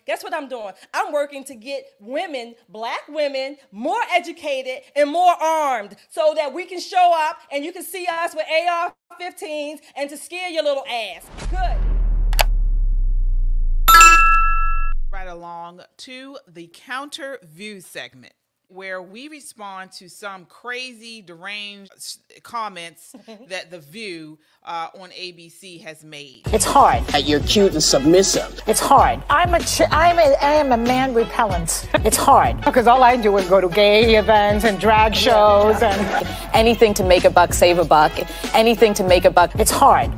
Guess what I'm doing? I'm working to get women, black women, more educated and more armed so that we can show up and you can see us with AR-15s and to scare your little ass. Good. Right along to the counter view segment, where we respond to some crazy, deranged comments that The View on ABC has made. It's hard. You're cute and submissive. It's hard. I am a man repellent. It's hard. Because all I do is go to gay events and drag shows and anything to make a buck, save a buck. Anything to make a buck. It's hard.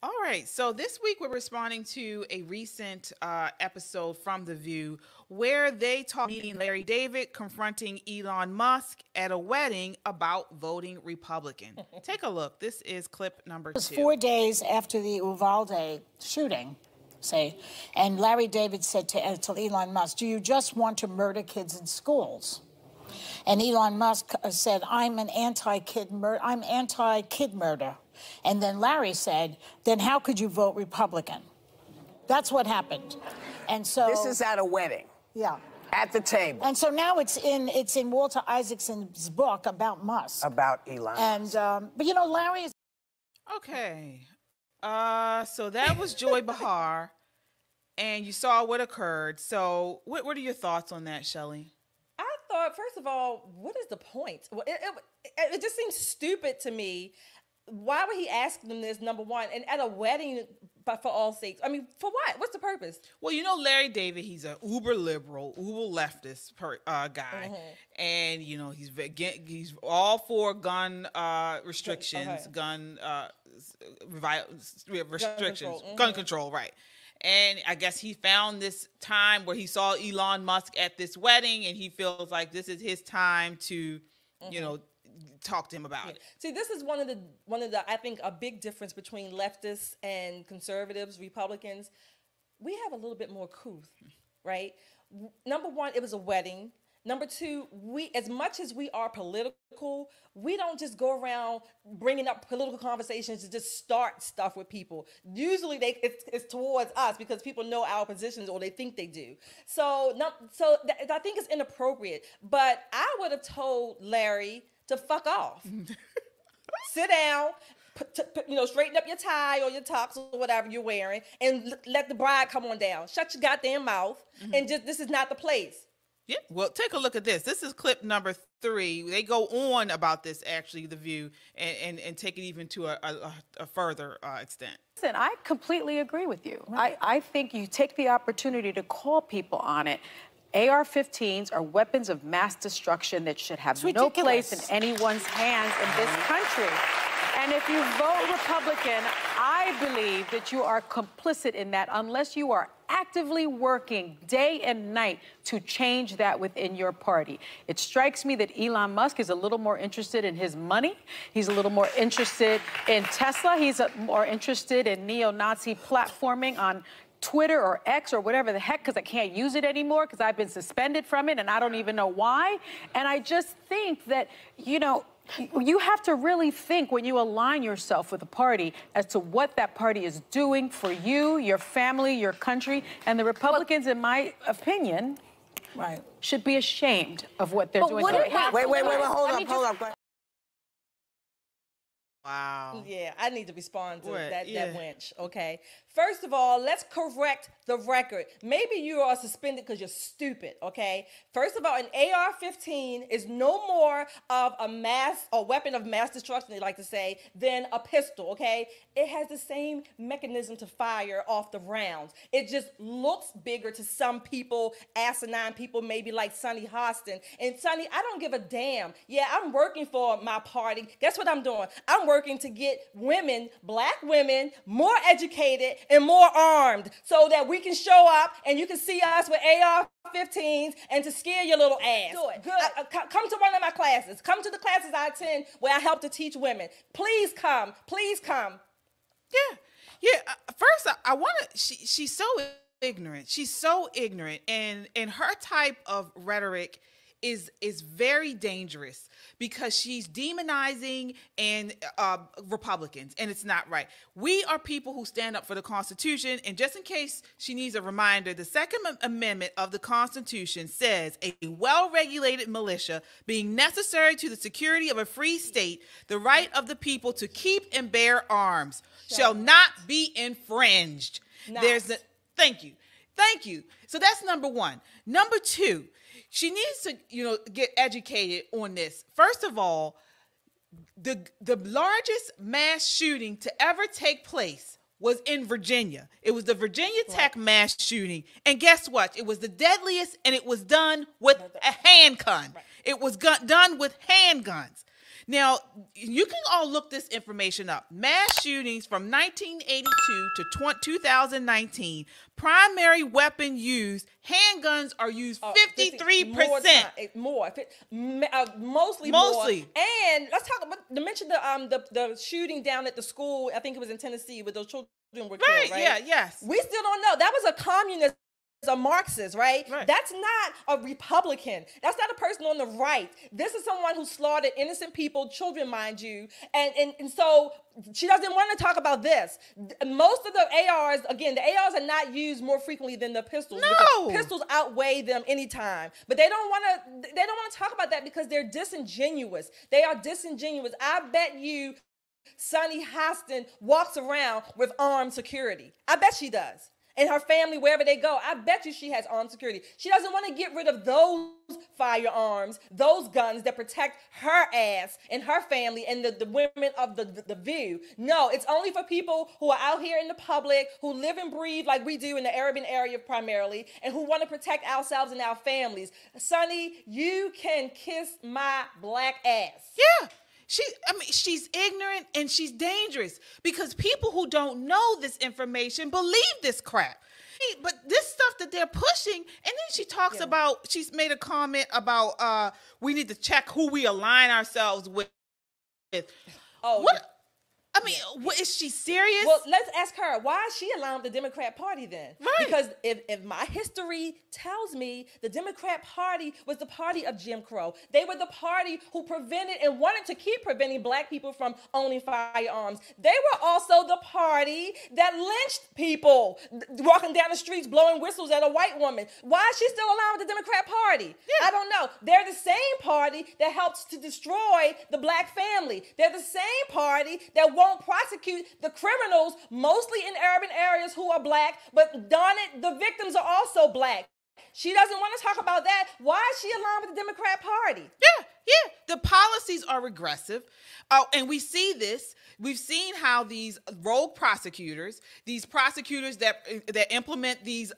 All right, so this week we're responding to a recent episode from The View where they talk meeting Larry David confronting Elon Musk at a wedding about voting Republican. Take a look. This is clip number 2. It was 4 days after the Uvalde shooting, and Larry David said to Elon Musk, "Do you just want to murder kids in schools?" And Elon Musk said, I'm anti-kid murder. And then Larry said, then how could you vote Republican? That's what happened. And so this is at a wedding. Yeah. At the table. And so now it's in Walter Isaacson's book about Musk. About Elon. And but you know, Larry is okay. So that was Joy Behar, and you saw what occurred. So what are your thoughts on that, Shelley? I thought, first of all, what is the point? Well, it just seems stupid to me. Why would he ask them this, number one? And at a wedding, but for all sakes. I mean, for what? What's the purpose? Well, you know, Larry David, he's an uber liberal, uber leftist guy. And, you know, he's all for gun restrictions, gun restrictions, gun control, right. And I guess he found this time where he saw Elon Musk at this wedding, and he feels like this is his time to, you know, talk to him about it. See, this is one of the I think a big difference between leftists and conservatives, Republicans. We have a little bit more couth, right? Number one, it was a wedding. Number two, we, as much as we are political, we don't just go around bringing up political conversations to just start stuff with people. Usually it's towards us because people know our positions or they think they do. So I think it's inappropriate. But I would have told Larry to fuck off. Sit down, straighten up your tie or your tux or whatever you're wearing and let the bride come on down. Shut your goddamn mouth and just, this is not the place. Yeah, well, take a look at this. This is clip number 3. They go on about this, actually, The View, and take it even to a further extent. Listen, I completely agree with you. Right. I think you take the opportunity to call people on it. AR-15s are weapons of mass destruction that should have no place in anyone's hands in this country. And if you vote Republican, I believe that you are complicit in that unless you are actively working day and night to change that within your party. It strikes me that Elon Musk is a little more interested in his money. He's a little more interested in Tesla. He's more interested in neo-Nazi platforming on Twitter or X or whatever the heck, because I can't use it anymore because I've been suspended from it and I don't even know why. And I just think that, you know, you have to really think when you align yourself with a party as to what that party is doing for you, your family, your country. And the Republicans, in my opinion, should be ashamed of what they're doing. Wait, hold up. Wow. Yeah, I need to respond to that wench, okay? First of all, let's correct the record. Maybe you are suspended because you're stupid, okay? First of all, an AR-15 is no more of a weapon of mass destruction, they like to say, than a pistol, okay? It has the same mechanism to fire off the rounds. It just looks bigger to some people, asinine people, maybe like Sonny Hostin. And Sonny, I don't give a damn. Yeah, I'm working for my party. Guess what I'm doing? I'm working to get women, black women, more educated and more armed so that we can show up and you can see us with AR-15s and to scare your little ass. Do it. Good. Come to one of my classes. Come to the classes I attend where I help to teach women. Please come. Please come. Yeah. First, I want to. She's so ignorant. She's so ignorant, and her type of rhetoric is very dangerous because she's demonizing and Republicans, and it's not right. We are people who stand up for the Constitution, and just in case she needs a reminder, the Second Amendment of the Constitution says a well-regulated militia being necessary to the security of a free state, the right of the people to keep and bear arms shall not be infringed. Thank you. So that's number one. Number two, she needs to, get educated on this. First of all, the largest mass shooting to ever take place was in Virginia. It was the Virginia Tech mass shooting. And guess what? It was the deadliest, and it was done with a handgun. Right. It was done with handguns. Now, you can all look this information up. Mass shootings from 1982 to 2019, primary weapon used, handguns are used 53%. Mostly more. And let's talk about, mention the shooting down at the school, I think it was in Tennessee, where those children were killed, right? Yeah, yes. We still don't know. That was a communist, a Marxist, right? That's not a Republican. That's not a person on the right. This is someone who slaughtered innocent people, children, mind you. And so she doesn't want to talk about this. Most of the ARs, again, the ARs are not used more frequently than the pistols. No. The pistols outweigh them anytime. But they don't want to talk about that because they're disingenuous. They are disingenuous. I bet you Sonny Hostin walks around with armed security. I bet she does. And her family, wherever they go, I bet you she has armed security. She doesn't want to get rid of those firearms, those guns that protect her ass and her family and the women of the View. No, it's only for people who are out here in the public, who live and breathe like we do in the urban area primarily, and who want to protect ourselves and our families. Sonny, you can kiss my black ass. Yeah. She's ignorant and she's dangerous because people who don't know this information believe this crap. But this stuff that they're pushing, and then she talks about, she's made a comment about we need to check who we align ourselves with. Oh, what? What, is she serious? Well, let's ask her, why is she allowing the Democrat Party then? Right. Because if my history tells me the Democrat Party was the party of Jim Crow. They were the party who prevented and wanted to keep preventing black people from owning firearms. They were also the party that lynched people walking down the streets blowing whistles at a white woman. Why is she still allowing the Democrat Party? Yeah. I don't know. They're the same party that helps to destroy the black family. They're the same party that won't prosecute the criminals, mostly in urban areas, who are black, but darn it, the victims are also black. She doesn't want to talk about that. Why is she aligned with the Democrat Party? Yeah. The policies are regressive. And we see this. We've seen how these rogue prosecutors, these prosecutors that implement these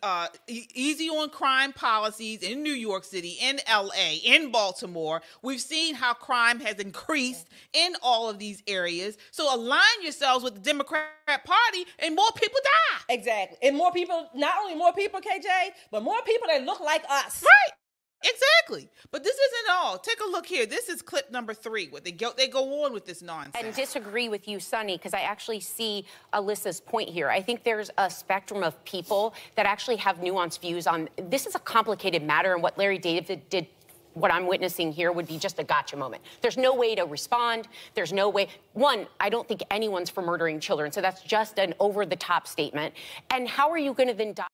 easy on crime policies in New York City, in LA, in Baltimore, we've seen how crime has increased in all of these areas. So align yourselves with the Democrat Party and more people die. Exactly. And more people, not only more people, KJ, but more people that look like us. Right. Exactly. But this isn't all. Take a look here. This is clip number 3, where they go on with this nonsense. And disagree with you, Sonny, because I actually see Alyssa's point here. I think there's a spectrum of people that actually have nuanced views on this. Is a complicated matter, and what Larry David did, what I'm witnessing here, would be just a gotcha moment. There's no way to respond. There's no way. One, I don't think anyone's for murdering children, so that's just an over-the-top statement. And how are you going to then die?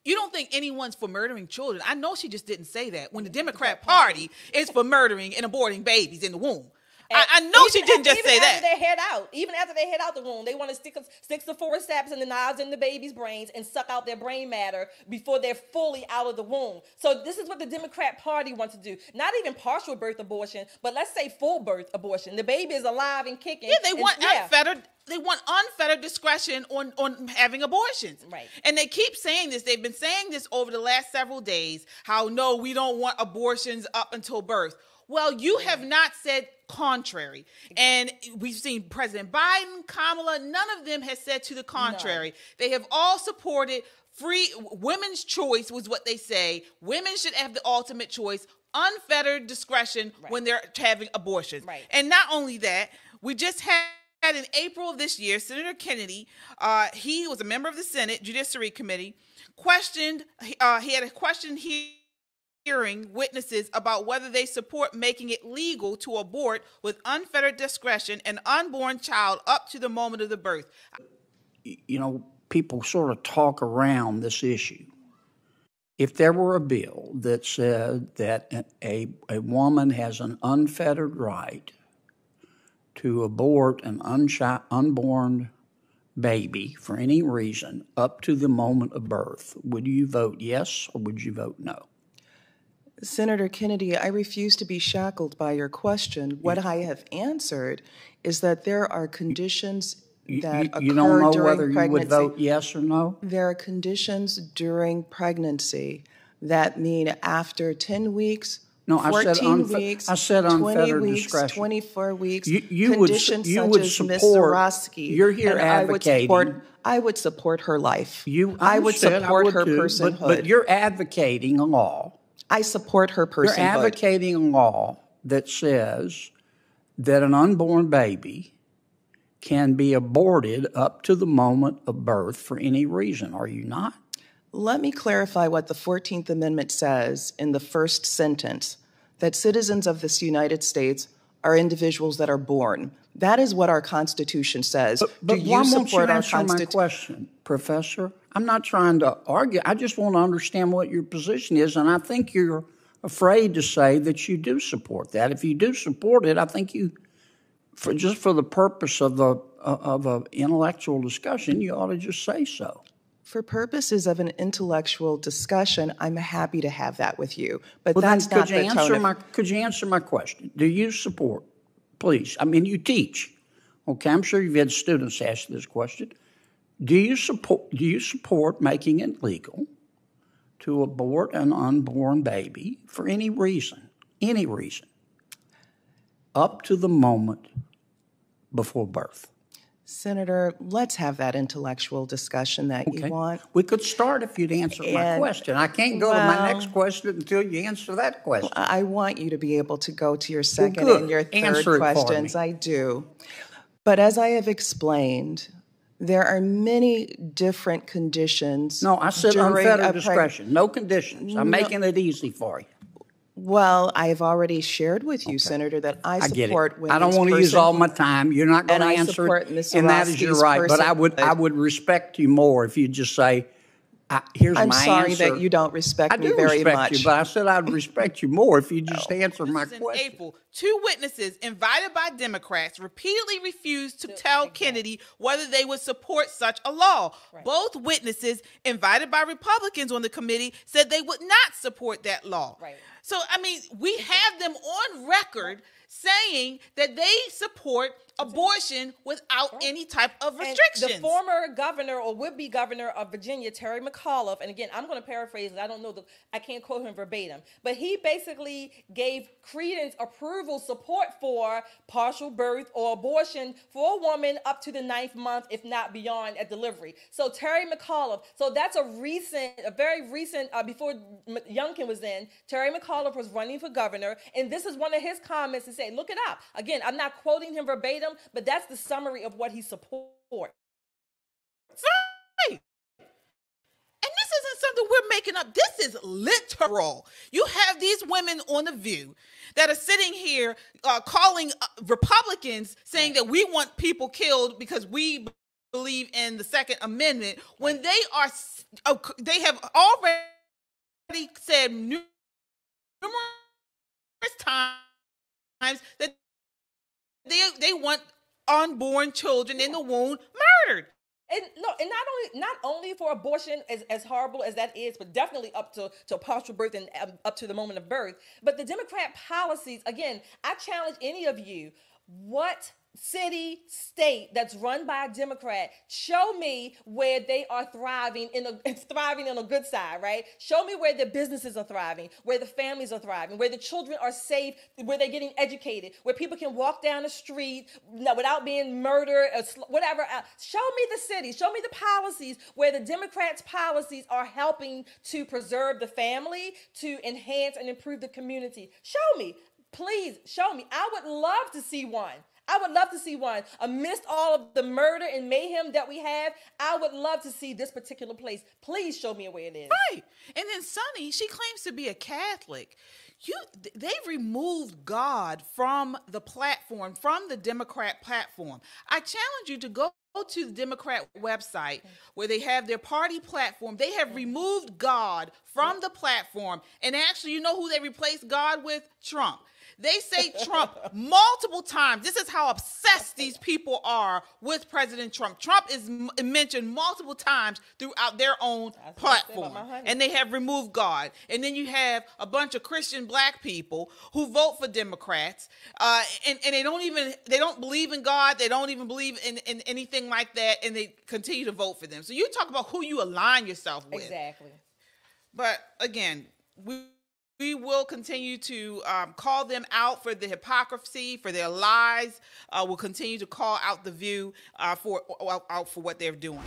You don't think anyone's for murdering children? I know she just didn't say that when the Democrat Party is for murdering and aborting babies in the womb. I know she didn't just say that. Even after they head out the womb, they want to stick the forceps and the knives in the baby's brains and suck out their brain matter before they're fully out of the womb. So this is what the Democrat Party wants to do. Not even partial birth abortion, but let's say full birth abortion. The baby is alive and kicking. Yeah, they want unfettered. They want unfettered discretion on having abortions. Right. And they keep saying this. They've been saying this over the last several days, how, no, we don't want abortions up until birth. Well, you have not said contrary. And we've seen President Biden, Kamala, none of them has said to the contrary. No. They have all supported free women's choice, was what they say. Women should have the ultimate choice, unfettered discretion when they're having abortions. Right. And not only that, we just had in April of this year, Senator Kennedy, he was a member of the Senate Judiciary Committee, he had a question hearing witnesses about whether they support making it legal to abort with unfettered discretion an unborn child up to the moment of the birth. You know, people sort of talk around this issue. If there were a bill that said that a woman has an unfettered right to abort an unborn baby for any reason up to the moment of birth, would you vote yes or would you vote no? Senator Kennedy, I refuse to be shackled by your question. What I have answered is that there are conditions that occur during pregnancy. You don't know whether you would vote yes or no? There are conditions during pregnancy that mean after 10 weeks, no, 14 weeks, I said 20 weeks, discretion. 24 weeks, you conditions would such as Ms. Zarowski. You're here advocating. I would support her life. I would support her personhood. But you're advocating a law. I support her personhood. You're advocating a law that says that an unborn baby can be aborted up to the moment of birth for any reason, are you not? Let me clarify what the 14th Amendment says in the first sentence, that citizens of this United States are individuals that are born. That is what our Constitution says. But why won't you answer my question, Professor? I'm not trying to argue. I just want to understand what your position is, and I think you're afraid to say that you do support that. If you do support it, I think you, just for the purpose of an intellectual discussion, you ought to just say so. For purposes of an intellectual discussion, I'm happy to have that with you. But well, that's not the tone. Could you answer my question? Do you support, please? I mean, you teach. Okay, I'm sure you've had students ask this question. Do you support making it legal to abort an unborn baby for any reason, up to the moment before birth? Senator, let's have that intellectual discussion that you want. We could start if you'd answer my question. I can't go to my next question until you answer that question. I want you to be able to go to your second and your third questions. I do. But as I have explained, there are many different conditions. No, I said unfettered discretion. No conditions. I'm making it easy for you. Well, I've already shared with you, Senator, that I support women's. I don't want to use all my time. You're not going to answer it, and that is your right. But I would respect you more if you just say, "Here's my answer." I'm sorry that you don't respect me very much. I do respect you, but I said I'd respect you more if you just answer my question. In April, 2 witnesses invited by Democrats repeatedly refused to tell Kennedy whether they would support such a law. Right. Both witnesses invited by Republicans on the committee said they would not support that law. Right. So, I mean, we have them on record saying that they support abortion without any type of restrictions. And the former governor or would-be governor of Virginia, Terry McAuliffe, and again, I'm going to paraphrase, I can't quote him verbatim, but he basically gave credence, approval, support for partial birth or abortion for a woman up to the 9th month, if not beyond, at delivery. So Terry McAuliffe, so that's a very recent, before Youngkin was in, Terry McAuliffe was running for governor, and this is one of his comments to say, look it up. Again, I'm not quoting him verbatim, but that's the summary of what he supports. Right. And this isn't something we're making up. This is literal. You have these women on The View that are sitting here calling Republicans saying that we want people killed because we believe in the Second Amendment when they have already said numerous times that they want unborn children in the womb murdered. And not only for abortion, as horrible as that is, but definitely up to partial birth and up to the moment of birth. But the Democrat policies, again, I challenge any of you, what city, state that's run by a Democrat, show me where they are thriving on a good side, right? Show me where the businesses are thriving, where the families are thriving, where the children are safe, where they're getting educated, where people can walk down the street without being murdered, or whatever. Show me the cities, show me the policies where the Democrats' policies are helping to preserve the family, to enhance and improve the community. Show me. Please show me. I would love to see one. I would love to see one. Amidst all of the murder and mayhem that we have, I would love to see this particular place. Please show me where it is. Right. And then Sunny, she claims to be a Catholic. They've removed God from the platform, from the Democrat platform. I challenge you to go to the Democrat website where they have their party platform. They have removed God from the platform. And actually, you know who they replaced God with? Trump. They say Trump multiple times. This is how obsessed these people are with President Trump. Trump is mentioned multiple times throughout their own platform. And they have removed God. And then you have a bunch of Christian black people who vote for Democrats. And they don't believe in God. They don't even believe in anything like that. And they continue to vote for them. So you talk about who you align yourself with. Exactly. But again, we will continue to call them out for the hypocrisy, for their lies. We'll continue to call out The View for what they're doing.